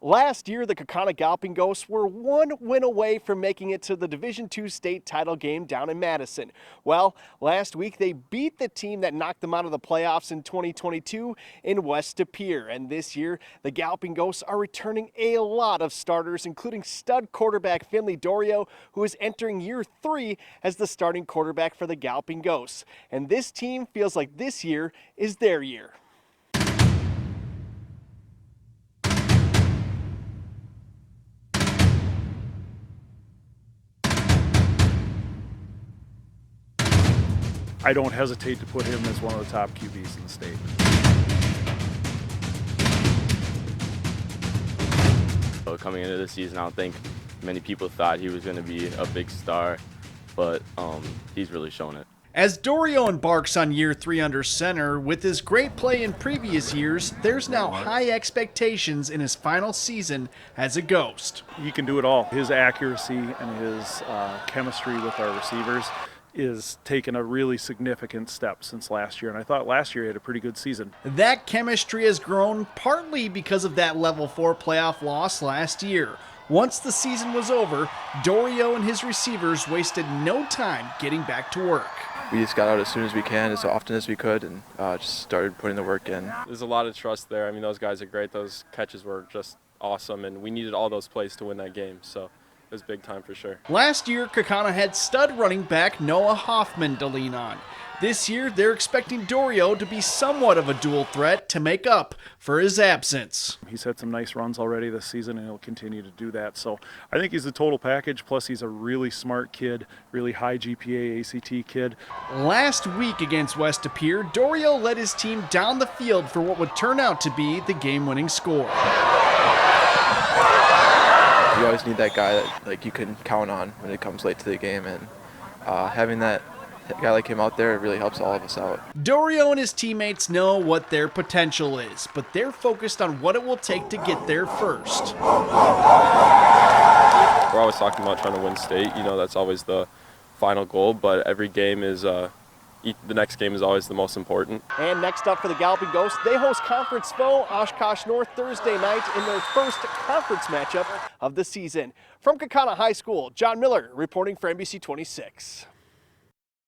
Last year, the Kaukauna Galloping Ghosts were one win away from making it to the Division II state title game down in Madison. Well, last week they beat the team that knocked them out of the playoffs in 2022 in West De Pere. And this year, the Galloping Ghosts are returning a lot of starters, including stud quarterback Finnley Doriot, who is entering year 3 as the starting quarterback for the Galloping Ghosts. And this team feels like this year is their year. I don't hesitate to put him as one of the top QBs in the state. So coming into the season, I don't think many people thought he was going to be a big star, but he's really shown it. As Doriot embarks on year 3 under center, with his great play in previous years, there's now high expectations in his final season as a Ghost. He can do it all. His accuracy and his chemistry with our receivers is taking a really significant step since last year, and I thought last year he had a pretty good season. That chemistry has grown partly because of that level 4 playoff loss last year. Once the season was over, Doriot and his receivers wasted no time getting back to work. We just got out as soon as we can, as often as we could, and just started putting the work in. There's a lot of trust there. I mean, those guys are great. Those catches were just awesome, and we needed all those plays to win that game, so it was big time for sure. Last year, Kaukauna had stud running back Noah Hoffman to lean on. This year, they're expecting Doriot to be somewhat of a dual threat to make up for his absence. He's had some nice runs already this season, and he'll continue to do that. So I think he's a total package, plus he's a really smart kid, really high GPA ACT kid. Last week against West De Pere, Doriot led his team down the field for what would turn out to be the game-winning score. You always need that guy that you can count on when it comes late to the game, and having that guy like him out there, it really helps all of us out. Doriot and his teammates know what their potential is, but they're focused on what it will take to get there first. We're always talking about trying to win state. You know, that's always the final goal, but every game is the next game is always the most important. And next up for the Galloping Ghosts, they host conference foe Oshkosh North Thursday night in their first conference matchup of the season. From Kaukauna High School, John Miller reporting for NBC 26.